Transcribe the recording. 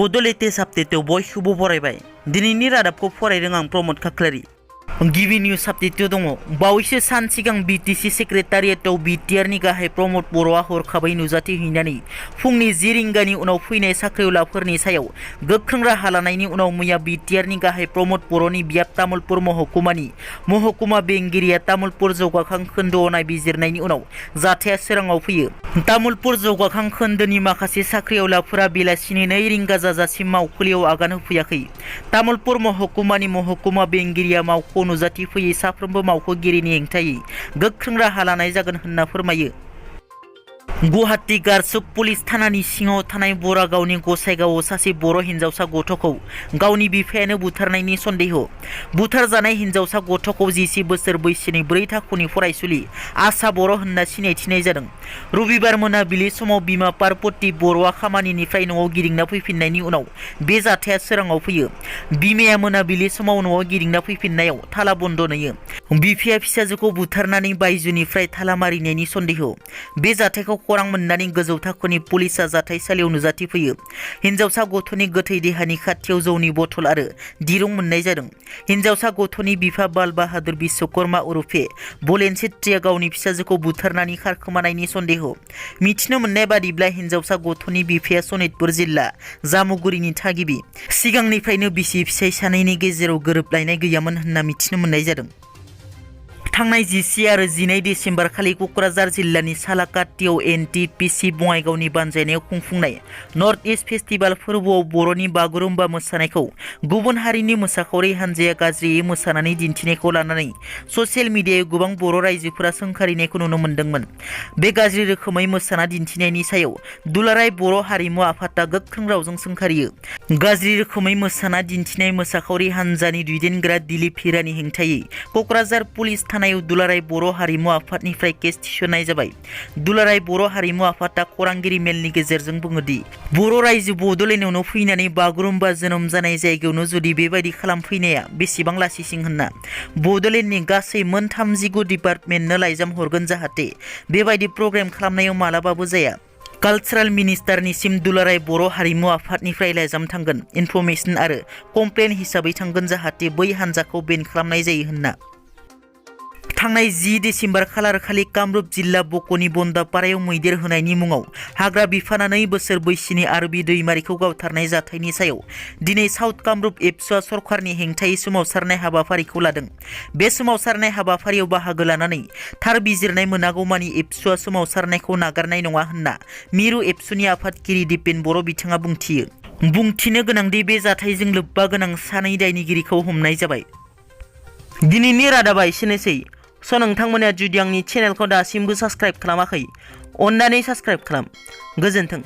बड' लेटेस्ट आपडेटआव बयखौबो बरायबाय। दिनैनि रादाबखौ फरायदों आं प्रमद खाख्लारि। गिबि निउज आपडेटआव दङ। बावैसो सान सिगां बिटिसि सेक्रेटारियेटआव बिटिआरनि गाहाय प्रमद बर'आ हरखाबै नुजाथिहैनानै फुंनि 10 रिंगानि उनाव फैनाय साख्रिआवलाफोरनि सायाव गोख्रों राहा लानायनि उनाव मैया बिटिआरनि गाहाय प्रमद बर'नि बियाब तामुलपुर महकुमानि महकुमा बेंगिरिया तामुलपुर जौगाखां खोन्दोआव नायबिजिरनायनि उनाव जाथाया सोराङाव फैयो। तामुलपुर जौगाखां खोन्दोनि माखासे साख्रिआवलाफोरा बेलासिनि 2 रिंगा जाजासिम मावखुलियाव आगान होफैयाखै। तामुलपुर महकुमानि महकुमा बेंगिरिया मावख' नुजाथिफैयै साफ्रोमबो मावख'गिरिनि हेंथायै गोख्रों राहा लानाय जागोन होनना फोरमायो। गुवाहाटी गारसुक पुलिस थानानि सिङाव थानाय बरागावनि गसाइगावआव सासे बर' हिन्जावसा गथ'खौ गावनि बिफायानो बुथारनायनि सन्देह। बुथारजानाय हिन्जावसा गथ'खौ 11 बोसोर बैसोनि 4 थाखोनि फरायसुलि आसा बर' होनना सिनायथिनाय जादों। रबिबार मोनाबिलि समाव बिमा पार्बती बर'आ खामानिनिफ्राय न'आव गिदिंना फैफिननायनि उनाव बे जाथाया सोराङाव फैयो। बिमाया मोनाबिलि समाव न'आव गिदिंना फैफिननायाव थाला बन्द नुयो। बिफाया फिसाजोखौ बुथारनानै बायजोनिफ्राय थाला मारिनायनि सन्देह। बे जाथायखौ खौरां मोननानै गोजौ थाखोनि पुलिसआ जाथायसालियाव नुजाथिफैयो। हिन्जावसा गथ'नि गोथै देहानि खाथियाव जौनि बथल आरो दिरुं मोननाय जादों। हिन्जावसा गथ'नि बिफा बाल बाहादुर बिश्वकर्मा उरुफे बलेन छेत्रीया गावनि फिसाजोखौ बुथारनानै खारखोमानायनि सन्देह। मिथिनो मोननाय बादिब्ला हिन्जावसा गथ'नि बिफाया सनितपुर जिल्ला जामुगुरिनि थागिबि। सिगांनिफ्रायनो बिसि फिसाय सानैनि गेजेराव गोरोबलायनाय गैयामोन होनना मिथिनो मोननाय जादों। थांनाय 11 आरो 12 डिसेम्बर खालि क'क्राझार जिल्लानि सालाकाटियाव एनटिपिसि बङाइगावनि बानजायनायाव खुंफुंनाय नर्थ इस्ट फेस्टिभेल फोरबोआव बर'नि बागुरुम्बा मोसानायखौ गुबुन हारिनि मोसाखावरि हान्जाया गाज्रियै मोसानानै दिन्थिनायखौ लानानै ससियेल मिडियायाव गोबां बर' रायजोफोरा सोंखारिनायखौ नुनो मोन्दोंमोन। बे गाज्रि रोखोमै मोसाना दिन्थिनायनि सायाव दुलाराय बर' हारिमु आफादआ गोख्रों रावजों सोंखारियो। गाज्रि रोखोमै मोसाना दिन्थिनाय मोसाखावरि हान्जानि दैदेनग्रा दिलीप हिरानि हेंथायै क'क्राझार पुलिस थानायाव दुलाराय बर' हारिमु आफादनिफ्राय केस थिसननाय जाबाय। दुलाराय बर' हारिमु आफादआ खौरांगिरि मेलनि गेजेरजों बुङोदि बर' रायजो बड'लेण्डआवनो फैनानै बागुरुम्बा जोनोम जानाय जायगायावनो जुदि बेबायदि खालामफैनाया बेसेबां लासिसिं होनना बड'लेण्डनि गासै मोन 39 डिपार्टमेन्टनो लाइजाम हरगोन जाहाथे बेबायदि प्रग्राम खालामनायाव मालाबाबो जाया। कालचारेल मिनिस्टारनिसिम दुलाराय बर' हारिमु आफादनिफ्राय लाइजाम थांगोन, इनफरमेसन आरो कमप्लेन हिसाबै थांगोन जाहाथे बै हान्जाखौ बेन खालामनाय जायो होनना। थांनाय 10 डिसेम्बर खालार खालि कामरुप जिल्ला बक'नि बन्दापारायाव मैदेर होनायनि मुङाव हाग्रा बिफाना 2 बोसोर बैसोनि आरबि दैमारिखौ गावथारनाय जाथायनि सायाव दिनै साउथ कामरुप एबसुआ सरकारनि हेंथायै सोमावसारनाय हाबाफारिखौ लादों। बे सोमावसारनाय हाबाफारियाव बाहागो लानानै थार बिजिरनाय मोनागौमानि एबसुआ सोमावसारनायखौ नागारनाय नङा होनना मिरु एबसुनि आफादगिरि दिपेन बर' बिथाङा बुंथियो। बुंथिनो गोनांदि बे जाथायजों लोब्बा गोनां 2 दायनिगिरिखौ हमनाय जाबाय। दिनैनि रादाबा एसेनोसै। नोंथांमोना जुदि आंनि चेनेलखौ दासिमबो साबस्क्राइब खालामाखै, अन्नानै साबस्क्राइब खालाम। गोजोन्थों।